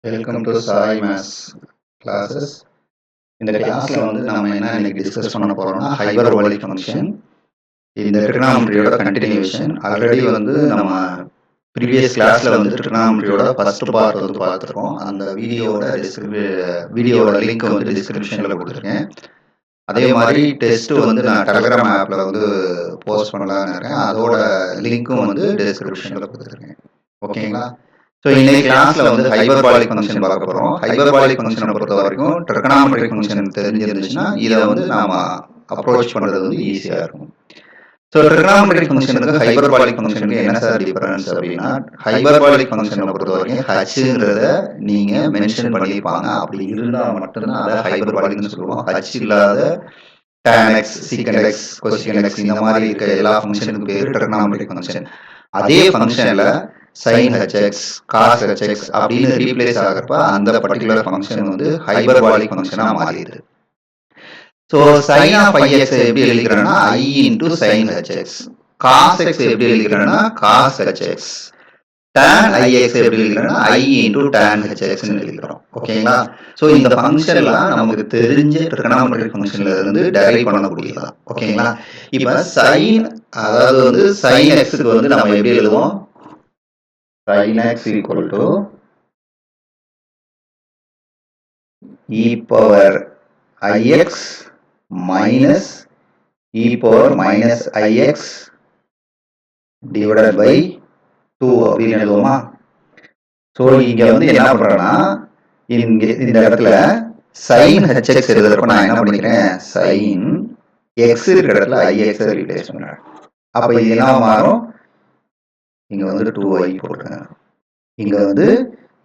Welcome to Sai maths classes. இந்த கிளாஸில் வந்து நம்ம என்ன இன்னைக்கு டிஸ்கஸ் பண்ண போகிறோம்னா ஹைபர்போலிக் ஃபங்க்ஷன். இந்த ட்ரிகனாமெட்ரியோட கண்டினியூஷன். ஆல்ரெடி வந்து நம்ம ப்ரீவியஸ் கிளாஸில் வந்து ட்ரிகனாமெட்ரியோட ஃபர்ஸ்ட் பார்ட் வந்து பார்த்துருக்கோம். அந்த வீடியோவோட லிங்க் வந்து டிஸ்கிரிப்ஷனில் கொடுத்துருக்கேன். அதே மாதிரி டெஸ்ட்டு வந்து நான் டெலகிராம் ஆப்பில் வந்து போஸ்ட் பண்ணலான்னு இருக்கேன். அதோட லிங்க்கும் வந்து டிஸ்கிரிப்ஷனில் கொடுத்துருக்கேன். ஓகேங்களா? ஸோ இன்னைக்கு கிளாஸில் வந்து ஹைபர்பாலிக் ஃபங்க்ஷன் பார்க்க போகிறோம். ஹைபர்பாலிக் ஃபங்க்ஷனை பொறுத்த வரைக்கும் ட்ரிகனாமெட்ரிக் ஃபங்க்ஷன் தெரிஞ்சிருந்துச்சுன்னா இதை வந்து நாம அப்ரோச் பண்ணுறது வந்து ஈஸியாக இருக்கும். ஸோ ட்ரிகனாமெட்ரிக் ஃபங்க்ஷனுக்கு ஹைபர்பாலிக் ஃபங்க்ஷனுக்கு என்ன சார் டிஃபரன்ஸ் அப்படின்னா, ஹைபர்பாலிக் ஃபங்க்ஷனை பொறுத்த வரைக்கும் ஹச்ங்கிறத நீங்கள் மென்ஷன் பண்ணியிருப்பாங்க. அப்படி இருந்தால் மட்டும்தான் அதை ஹைபர்பாலிக்னு சொல்லுவோம். ஹச் இல்லாத tan x, secant x, cosecant x இந்த மாதிரி இருக்க எல்லா ஃபங்க்ஷனுக்கு பேர் ட்ரிகனாமெட்ரிக் ஃபங்க்ஷன். அதே ஃபங்க்ஷனில் sin hx, cos hx அப்படின்னு ரீப்ளேஸ் ஆகிறப்ப அந்த பர்டிகுலர் ஃபங்க்ஷன் வந்து ஹைபர்பாலிக் ஃபங்க்ஷனாக மாறிடுது. ஸோ sin ஆஃப் ix எப்படி எழுதிக்கிறேன்னா i into sin hx, cos x எப்படி எழுதிக்கிறேன்னா cos hx, tan ix எப்படி எழுதிக்கிறேன்னா i இன்டூ tan hxன்னு எழுதிக்கிறோம். ஓகேங்களா? ஸோ இந்த ஃபங்க்ஷன்லாம் நமக்கு தெரிஞ்ச ட்ரிகனாமெட்ரிக் ஃபங்க்ஷன்ல இருந்து டெரைவ் பண்ணக்கூடியதான். ஓகேங்களா? இப்போ sin, அதாவது வந்து sin xக்கு வந்து நம்ம எப்படி எழுதுவோம்? sin x equal to e power ix minus e power minus ix divided by 2 அப்படின்னு எழுதுவோமா? ஸோ இங்க வந்து என்ன பண்றேன்னா, இந்த இடத்துல sin hx எழுதுறப்ப நான் என்ன பண்ணிக்கிறேன், sin x இருக்கிற இடத்துல ix ரீப்ளேஸ் பண்றேன். அப்ப இது என்ன மாறும், இங்க வந்து 2i போட்டுருங்க. இங்க வந்து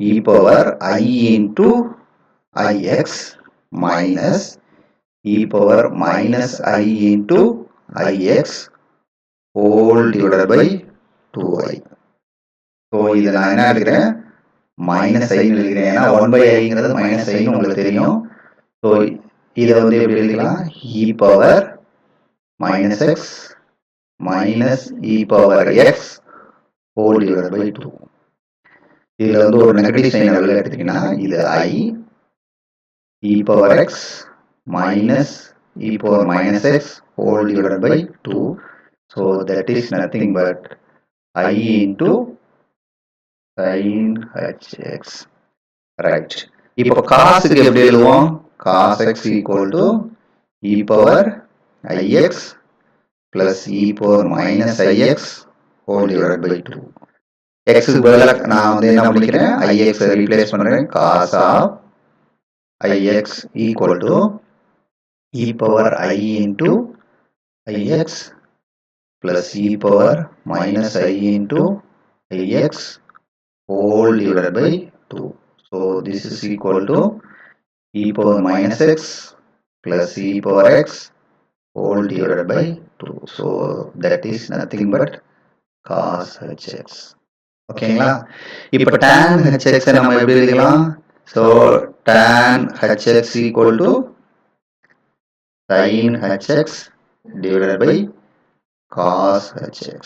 e power I into ix minus e power minus I into ix whole divided by 2i. So இதை நான் என்ன எடுக்கிறேன், மைனஸ் ஐன்னு எழுதுகிறேன். ஏன்னா 1/iங்கிறது மைனஸ் ஐன்னு உங்களுக்கு தெரியும். ஸோ இதை வந்து எப்படி எழுதிக்கலாம், e power minus x minus e power x whole divided by 2. இதுல வந்து ஒரு நெகட்டிவ் சைன் வெளில எடுத்தீங்கன்னா இது i e power x minus e power minus x whole divided by 2. So that is nothing but I into sin hx. Right. இப்போ cosக்கு எப்படி எழுதுவோம், cos x equal to e power ix plus e power minus ix whole divided by 2. xக்கு பதிலா நான் வந்து என்ன பண்ணிக்கிறேன், ix replace பண்றேன். cos of ix equal to e power I into ix plus e power minus I into ix whole divided by 2. So this is equal to e power minus x plus e power x whole divided by 2. So that is nothing but cos hx. ஓகேங்களா? இப்போ tan hx நம்ம எப்படி எழுதலாம், so tan hx equal to sin hx divided by cos hx.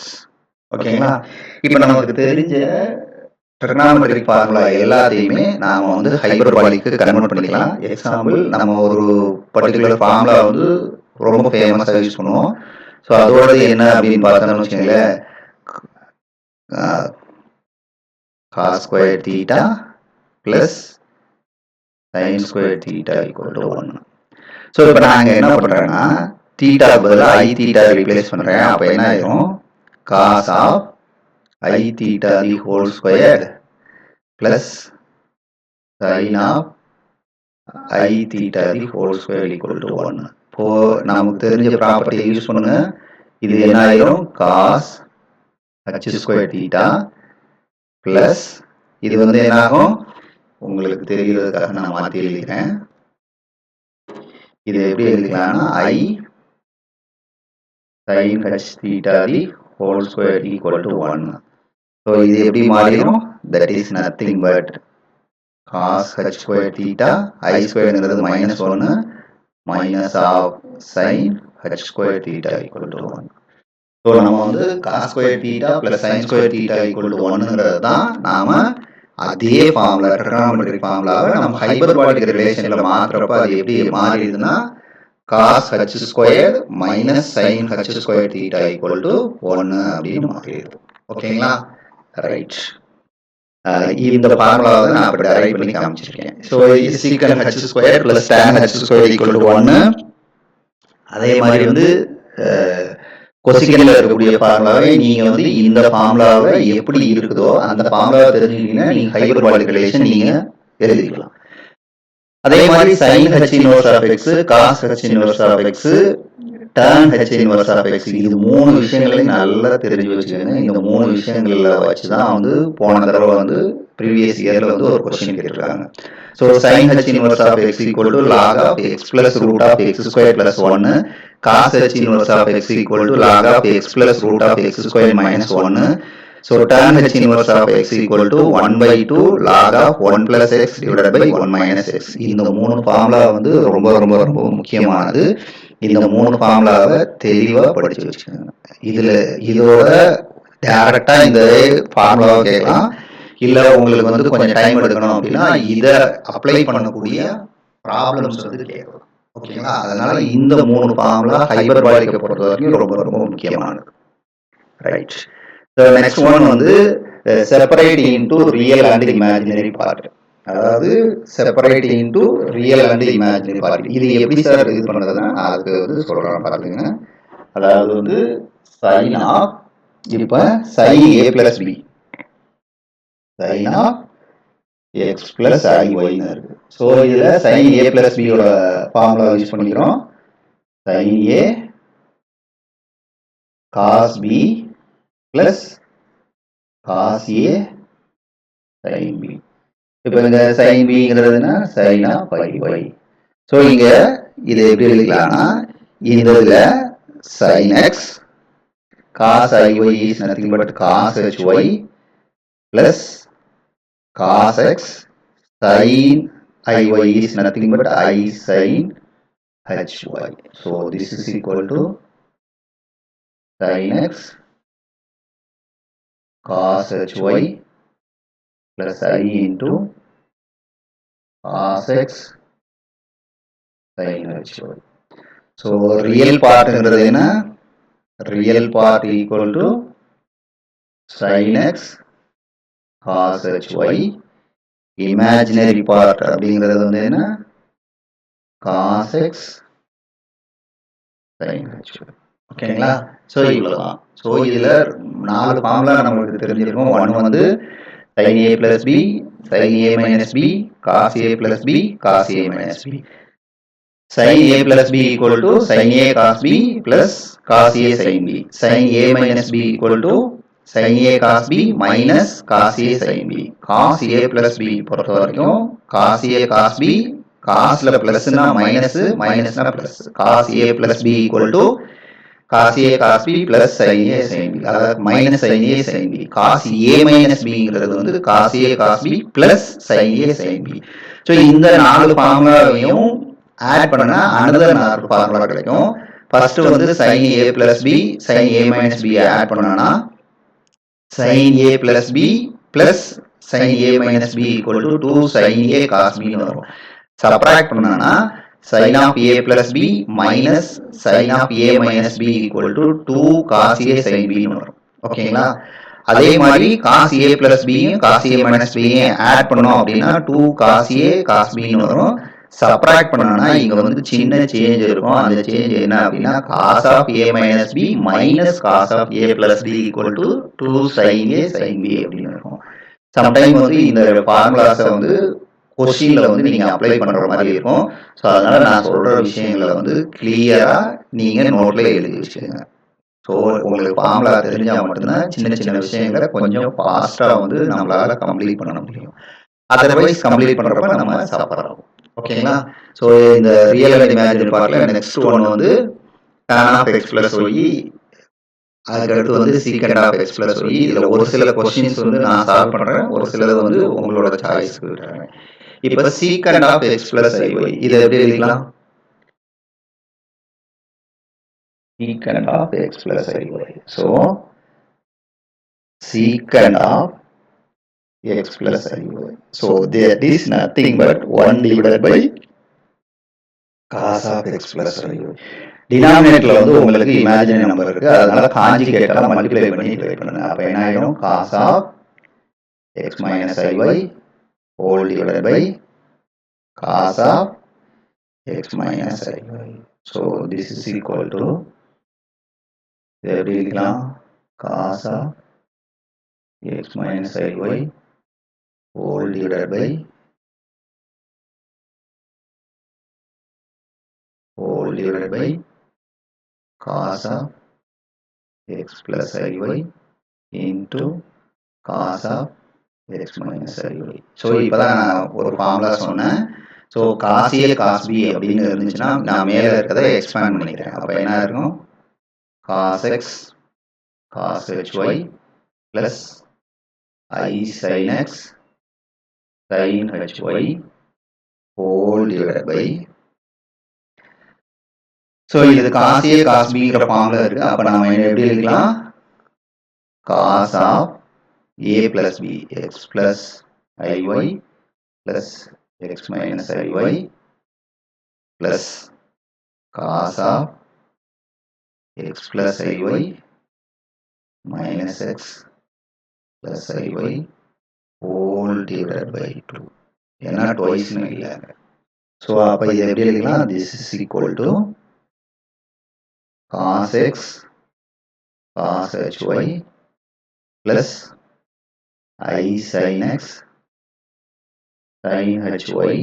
ஓகேங்களா? இப்போ நமக்கு தெரிஞ்ச trigonometric formula எல்லாத்தையுமே நாம வந்து ஹைபர்பாலிக்கு கன்வெர்ட் பண்ணிக்கலாம். எக்ஸாம்பிள், நம்ம ஒரு பர்டிகுலர் ஃபார்முலா வந்து ரொம்ப ஃபேமஸாக யூஸ் பண்ணுவோம். ஸோ அதோடது என்ன அப்படின்னு பார்த்தோம்னு வச்சுக்கோங்களேன், cos square theta plus sin square theta equal to 1. So இப்போ நாங்கள் என்ன பண்ணுறேன்னா, தீட்டாக்கு பதிலாக ஐ தீட்டா ரீப்ளேஸ் பண்ணுறேன். அப்போ என்ன ஆயிரும், cos of I theta the whole squared plus sin of I theta the whole squared equal to 1. இப்போ நமக்கு தெரிஞ்ச ப்ராப்பர்ட்டியை யூஸ் பண்ணுங்க. இது என்ன ஆயிரும், cos h square theta plus இது வந்து என்ன ஆகும், உங்களுக்கு தெரிகிறதுக்காக நான் மாற்றி எழுதிக்கிறேன். இது எப்படி எழுதிக்கலாம்னா I sin h theta the whole squared equal to 1. So இது எப்படி மாறிடும், that is nothing but cos h square theta, I squareங்கிறது -1 minus of sin h square theta equal to 1. So நம்ம வந்து cos square theta plus sin square theta equal to 1ங்கிறது தான் நாம அதே formula ட்ரிகோனோமெட்ரிக் ஃபார்முலாவை நம்ம ஹைபர்பாலிக் ரிலேஷன்ல மாத்துறப்ப அது எப்படி மாறிடுதுன்னா cos h square minus sin h square theta equal to 1 அப்படின்னு மாறிடுது. ஓகேங்களா? ரைட். இந்த ஃபார்முலாவை நான் அப்படி டெரைவ் பண்ணி காமிச்சிருக்கேன். ஸோ சீக்கன் h square plus tan h square equal to 1. அதே மாதிரி வந்து கொசிகன்ல இருக்கக்கூடிய ஃபார்முலாவை நீங்க வந்து இந்த ஃபார்முலாவை எப்படி இருக்குதோ அந்த ஃபார்முலாவை தெரிஞ்சுக்கிட்டீங்கன்னா நீங்க ஹைபர்பாலிக் ரிலேஷன் நீங்க எழுதிக்கலாம். அதே மாதிரி sin h inverse of x, cos h inverse of x, tan h inverse of x, இது மூணு விஷயங்களையும் நல்லா தெரிஞ்சு வச்சுக்கோங்க. இந்த மூணு விஷயங்கள்ல வச்சுதான் வந்து போன தடவை வந்து ப்ரீவியஸ் இயர்ல வந்து ஒரு கொஸ்டின் கேட்டிருக்காங்க. So sin h inverse of x equal to log of x plus root of x square plus 1, cos h inverse of x equal to log of x plus root of x square minus 1. So tan h inverse of x equal to 1 by 2 log of 1 plus x divided by 1 minus x. இந்த மூணு formula வந்து ரொம்ப ரொம்ப ரொம்ப முக்கியமானது. இந்த மூணு ஃபார்முலாவை தெளிவா படிச்சு வச்சுக்கோங்க. இதோட டைரக்டா இந்த ஃபார்முலாவை கேட்கலாம். இல்ல உங்களுக்கு வந்து கொஞ்சம் டைம் எடுக்கணும் அப்படின்னா இதை அப்ளை பண்ணக்கூடிய ப்ராப்ளம்ஸ் வந்து கேட்கலாம். ஓகேங்களா? அதனால இந்த மூணு ஃபார்முலா ஹைபர்பாலிக்கை பொறுத்த வரைக்கும் ரொம்ப ரொம்ப முக்கியமானது. ரைட். நெக்ஸ்ட் ஒன் வந்து separate into real and imaginary part. அதாவது separate into real and imaginary part. இது எப்படி சார் இது பண்றதுன்னா அதுக்கு வந்து சொல்றேன் பாருங்க. அதாவது வந்து சைன் ஆஃப் இப்ப sine A plus B, sine of X plus ஐஒய்னு இருக்கு. ஸோ இதுல சைன் ஏ பிளஸ் பியோட ஃபார்முலா யூஸ் பண்ணிக்கிறோம். Sine A cos B plus cos A sine B. இப்போ இந்த சைன் பிங்கிறதுனா சைன் ஆஃப் ஐஒய். ஸோ இங்க இது எப்படி எழுதிக்கலாம்னா இந்த இதுல sine X cos i y is nothing but cos h y plus cos x sin iy is nothing but I sin hy. So this is equal to sin x cos hy plus I into cos x sin hy. So real part enna, real part equal to sin x cos hy, imaginary part அப்படிங்கிறது வந்து என்ன cos x sin h. ஓகேங்களா? So இவ்வளோதான். So இதில் 4 formula நம்மளுக்கு தெரிஞ்சிருக்கும். ஒன்று வந்து sin a plus b, sin a minus b, cos a plus b, cos a minus b. sin a plus b equal to sin a cos b plus cos a sin b. sin a minus b equal to sin a cos b minus cos a sin b. cos a plus b பொறுத்த வரைக்கும் cos a cos b, cosல பிளஸ்னா minus, மைனஸ்னா plus. cos a plus b equal to cos a cos b plus sin a sin b. அதாவது minus sin a sin b. cos a minus bங்கிறது வந்து cos a cos b plus sin a sin b. So இந்த 4 ஃபார்முலாவையும் add பண்ணனா another 4 formula கிடைக்கும். First வந்து sin a plus b, sin a minus b add பண்ணனா sin a plus b plus sin a minus b equal to 2 sin a cos b னு வரும். Subtract பண்ணனா sin of a plus b minus sin of a minus b equal to 2 cos a sin b னு வரும். ஓகேங்களா? அதே மாதிரி cos a plus b cos a minus b add பண்ணோம் அப்படின்னா 2 cos a cos b னு வரும். சப்ட்ராக்ட் பண்ணனா இங்க வந்து சின்ன சேஞ்ச் இருக்கும். அந்த சேஞ்ச் என்ன அப்படின்னா cos of a minus b minus cos of a plus b equal to 2 sin a sin b அப்படின்னு இருக்கும். சம்டைம் வந்து இந்த ஃபார்முலாஸை வந்து கொஸ்டின்ல வந்து நீங்க அப்ளை பண்ற மாதிரி இருக்கும். ஸோ அதனால நான் சொல்ற விஷயங்களை வந்து கிளியரா நீங்க நோட்ல எழுதி வச்சுக்கோங்க. ஸோ உங்களுக்கு ஃபார்முலா தெரிஞ்சா மட்டும்தான் சின்ன சின்ன விஷயங்களை கொஞ்சம் ஃபாஸ்டா வந்து நம்மளால கம்ப்ளீட் பண்ண முடியும். அதர்வைஸ் கம்ப்ளீட் பண்றப்ப நம்ம சாப்பிட்றோம். ஓகேங்களா? ஸோ இந்த ரியல் அண்ட் இமேஜினரி பார்ட்ல நெக்ஸ்ட் ஒன் வந்து tan of x plus y, அதுக்கடுத்து வந்து secant of x plus y. இதுல ஒரு சில கொஸ்டின்ஸ் வந்து நான் சால்வ் பண்றேன், ஒரு சிலது வந்து உங்களோட சாய்ஸ்க்கு விட்டுறேன். இப்ப secant of x plus iy இதை எப்படி எழுதிக்கலாம்? secant of x plus iy. So secant of x plus iy. So that is nothing but 1 divided by cos of x plus iy. டினாமினேட்டர்ல வந்து உங்களுக்கு இமேஜினரி நம்பர் இருக்கு, அதனால காஞ்சுகேட்டால மல்டிப்ளை பண்ணி divide பண்ணுங்க. அப்ப என்ன ஆயிடும்? cos of x minus iy whole divided by cos of x minus iy. So this is equal to எப்படி எழுதிக்கலாம்? cos of x minus iy whole divided by cos of x plus iy into cos of x minus iy. So இப்போதான் நான் ஒரு formula சொன்னேன். So cos a cos b அப்படின்னு இருந்துச்சுன்னா நான் மேலே இருக்கிறத எக்ஸ்பேண்ட் பண்ணிக்கிறேன். அப்போ என்ன இருக்கும்? cos x cos hy plus I sin x sin hy whole divided by. So இது cos a cos bங்கிற ஃபார்முலா இருக்கு. அப்போ நம்ம எப்படி எழுதிக்கலாம்? cos of a plus b x plus iy plus x minus iy plus cos of x plus iy minus x plus iy whole divided by 2. ஏன்னா twice-னு இல்லை. So அப்போ இது எப்படி எழுதிக்கலாம்? this is equal to cos x cos hy plus I sin x sin hy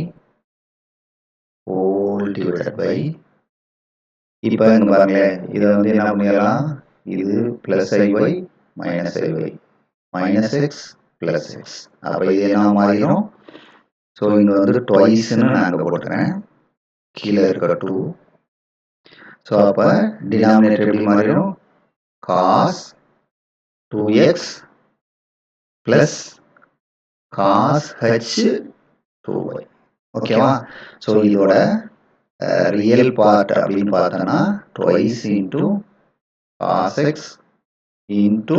whole divided by. இப்போ இங்க பாருங்களேன், இதை வந்து என்ன பண்ணிடலாம்? இது plus ஐஒய் minus ஐஒய் minus X plus X. அப்போ இது என்ன மாறிடும்? ஸோ இங்கே வந்து ட்வைஸ்ன்னு நான் அங்கே போட்டுக்கிறேன், கீழே இருக்க 2. ஸோ அப்போ டினாமினேட்டர் எப்படி மாறிடும்? Cos 2x plus cos h 2y. ஓகேவா? ஸோ இதோட ரியல் பார்ட் அப்படின்னு பார்த்தோன்னா twice into cos x into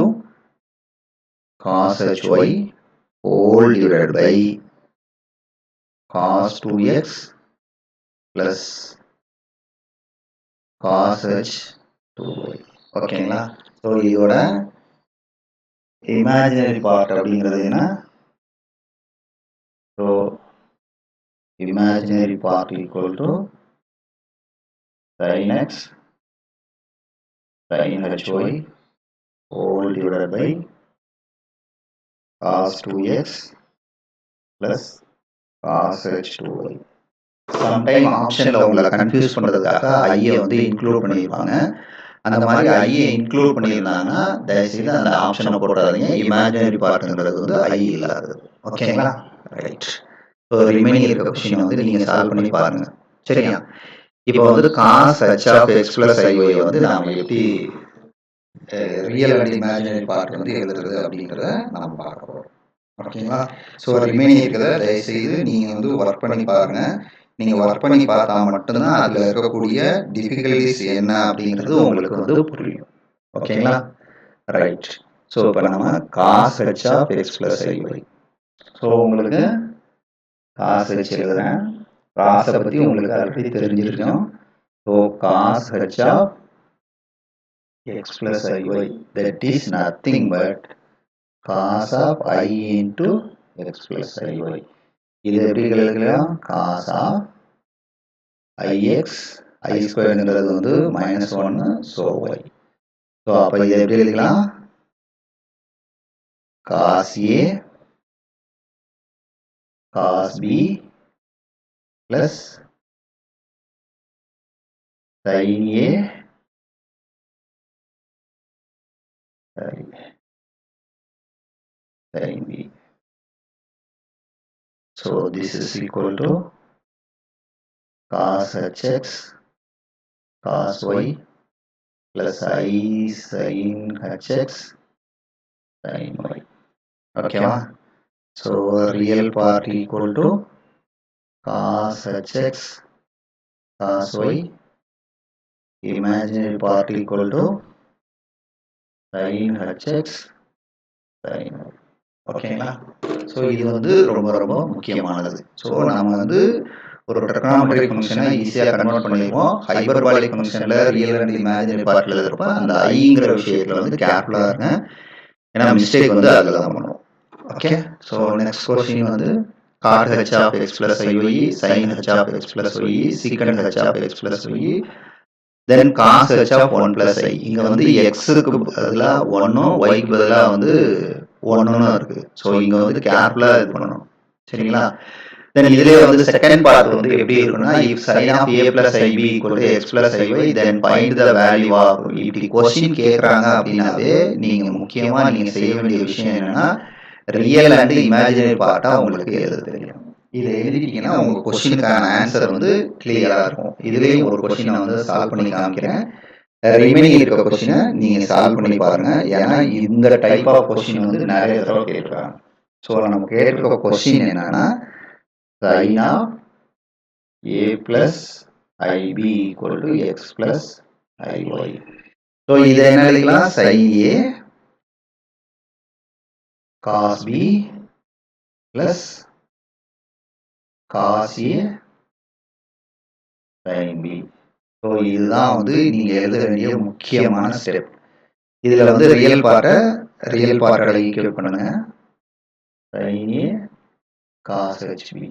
cos hy whole divided by cos 2x plus cos h 2y. ஓகேங்களா? ஸோ இதோட இமேஜினரி பார்ட் அப்படிங்கிறது என்ன? So imaginary part equal to sin x sin hy whole divided by cos 2x plus cos h 2y. Sometime ஆப்ஷனில் உங்களை confuse பண்ணுறதுக்காக ஐயை வந்து include பண்ணியிருப்பாங்க. அந்த மாதிரி ஐயை இன்க்ளூட் பண்ணியிருந்தாங்கன்னா தயவுசெய்து அந்த ஆப்ஷனை போட்டாதீங்க. இமேஜினரி பார்ட்டுங்கிறது வந்து ஐ இல்லாதது. ஓகேங்களா? ரைட். ஸோ ரிமைனிங் இருக்க கொஸ்டினை வந்து நீங்கள் சால்வ் பண்ணி பாருங்க. சரியா? இப்போ வந்து cos h of X plus i y வந்து நாம எப்படி ரியல் அண்ட் இமேஜினரி பார்ட் வந்து எழுதுறது அப்படிங்கிறத நம்ம பார்க்க போகிறோம். ஓகேங்களா? ஸோ ரிமைனிங் இருக்கிறத தயவுசெய்து நீங்கள் வந்து ஒர்க் பண்ணி பாருங்க. நீங்கள் ஒர்க் பண்ணி பார்த்தா மட்டும்தான் அதில் இருக்கக்கூடிய டிஃபிகல்டிஸ் என்ன அப்படிங்கிறது உங்களுக்கு வந்து புரியும். ஓகேங்களா? ரைட். ஸோ இப்போ நம்ம cos h of X plus i y. So உங்களுக்கு காஸ் ஹெச் எழுதுறேன். காசை பற்றி உங்களுக்கு ஆல்ரெடி தெரிஞ்சிருக்கும். So cos h of X plus i y that is nothing but cos of i into x plus i y. இது எப்படி எழுதலாம்? காஸ் ஆஃப் ஐஎக்ஸ் ஐ ஸ்கொயர்ங்கிறது வந்து -1 ஸோ ஒய். ஸோ அப்போ இதை எப்படி எழுதலாம்? Cos A cos B plus sin A sin B. So this is equal to cos hx cos y plus I sin hx sin y. Okay, so real part equal to cos hx cos y, imaginary part equal to sin hx sin y. ஓகேங்களா? So இது வந்து ரொம்ப ரொம்ப முக்கியமானது. So நம்ம வந்து ஒரு ட்ரிகோனோமெட்ரிக் ஃபங்க்ஷனை ஈஸியாக கன்வெர்ட் பண்ணிடுவோம். ஹைபர்பாலிக் ஃபங்க்ஷனில் ரியல் அண்ட் இமேஜினரி பார்ட்டில் இருக்கிறப்ப அந்த ஐங்கிற விஷயத்தில் வந்து கேர்ஃபுல்லாக இருங்க. ஏன்னா மிஸ்டேக் வந்து அதில் தான் பண்ணுவோம். ஓகே, ஸோ நெக்ஸ்ட் கொஸ்டின் வந்து cot h of x plus iy, sin h of x plus y, secant h of x plus y, then cos h of 1 plus i. இங்க வந்து x-க்கு பதிலாக 1ம் y-க்கு பதிலாக வந்து 1ன்னு இருக்கு. ஸோ இங்க வந்து கேர்ஃபுல்லாக இது பண்ணணும். சரிங்களா? தென் இதுலேயே வந்து செகண்ட் பார்ட் வந்து எப்படி இருக்குன்னா, if sin of a plus ib equal to x plus iy, then find the value of. இப்படி கொஸ்டின் கேட்குறாங்க அப்படின்னாவே நீங்க முக்கியமா நீங்க செய்ய வேண்டிய விஷயம் என்னன்னா, ரியல் அண்ட் இமேஜினரி பார்ட்டா உங்களுக்கு எழுத தெரியும். இதை எழுதிட்டீங்கன்னா உங்க கொஸ்டினுக்கான ஆன்சர் வந்து கிளியரா இருக்கும். இதுலேயும் ஒரு கொஸ்டினை வந்து சால்வ் பண்ணி காமிக்கிறேன். ரிமைனிங் இருக்க கொஸ்டினை நீங்க சால்வ் பண்ணி பாருங்க. ஏன்னா இந்த டைப் ஆஃப் கொஸ்டின் வந்து நிறைய தடவை கேட்டுருக்காங்க. ஸோ நம்ம கேட்டிருக்க கொஸ்டின் என்னன்னா, sin of a plus ib equal to x plus iy. So இதை என்ன எழுதிக்கலாம்? sin a cos b plus cos a sin b. So இதுதான் வந்து நீங்க எழுத வேண்டிய முக்கியமான ஸ்டெப். இதுல வந்து ரியல் பார்ட்டை ஈக்குவேட் பண்ணுங்க. sin a cos hb.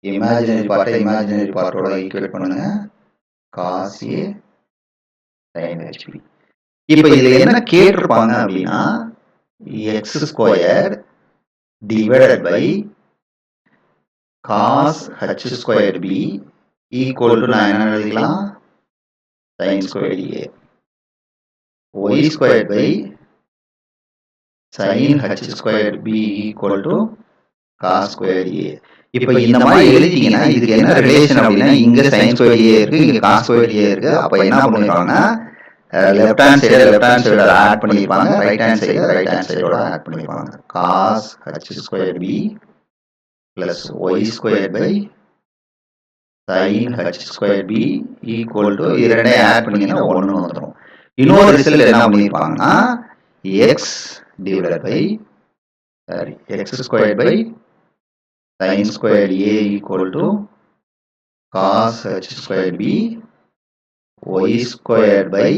Imaginary பார்ட்டோட ஈக்குவேட் பண்ணுங்க. cos a sin hb. இப்போ இதுல என்ன கேட்டிருப்பாங்க அப்படின்னா, x square divided by cos h square b equal to நான் என்ன எழுதிக்கலாம்? sin square a. y square by sin h square b equal to cos square a. இப்போ இந்த மாதிரி எழுதிட்டீங்கன்னா இதுக்கு என்ன ரிலேஷன் அப்படின்னா, இங்க sin ஸ்கொயர் a இருக்கு, இங்க cos ஸ்கொயர் a இருக்கு. அப்போ என்ன பண்ணிருக்காங்கன்னா, லெஃப்ட் ஹேண்ட் சைடோட ஆட் பண்ணிருப்பாங்க, ரைட் ஹேண்ட் சைடோட ஆட் பண்ணிருப்பாங்க. cos h square b plus y square by sin h square b equal to இரண்டையும் ஆட் பண்ணீங்கன்னா 1 வந்துடும். இன்னொரு ரிசல்ட் என்ன பண்ணிருப்பாங்கன்னா, x divided by x squared by sin squared a equal to cos h squared b y squared by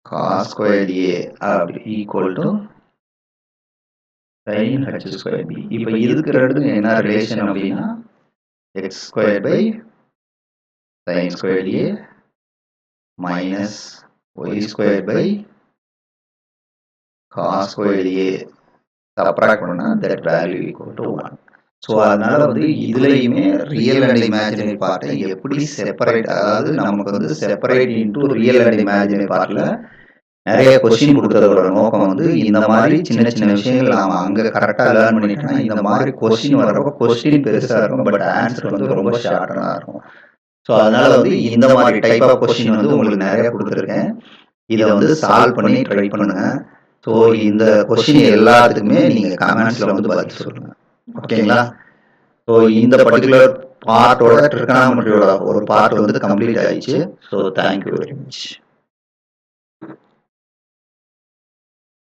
cos squared a equal to sin h squared b. இப்போ இதுக்கு ரெண்டுக்கும் என்ன relation அப்படின்னா, x squared by sin squared a minus y squared by cos squared a subtract பண்ணா that value equal to 1. So அதனால வந்து இதுலையுமே real and imaginary பார்ட்டை எப்படி செப்பரேட், அதாவது நமக்கு வந்து separate into real and imaginary பார்ட்டில் நிறைய கொஸ்டின் கொடுக்கறதோட நோக்கம் வந்து இந்த மாதிரி சின்ன சின்ன விஷயங்கள் நாம் அங்கே கரெக்டாக லேர்ன் பண்ணிட்டோம்னா இந்த மாதிரி கொஸ்டின் வர்றப்போ கொஸ்டின் பெருசாக இருக்கும், பட் ஆன்சர் வந்து ரொம்ப ஷார்ட்டாக இருக்கும். ஸோ அதனால வந்து இந்த மாதிரி டைப் ஆஃப் கொஸ்டின் வந்து உங்களுக்கு நிறைய கொடுத்துருக்கேன். இதை வந்து சால்வ் பண்ணி ட்ரை பண்ணுங்க. ஸோ இந்த கொஸ்டின் எல்லாத்துக்குமே நீங்கள் கமெண்ட்ஸில் வந்து பதில் சொல்லுங்க. ஓகேங்களா? ஸோ இந்த பர்டிகுலர் பார்ட்டோட ட்ரிகோனோமெட்ரியோட ஒரு பார்ட் வந்து கம்ப்ளீட் ஆயிடுச்சு. So thank you very much.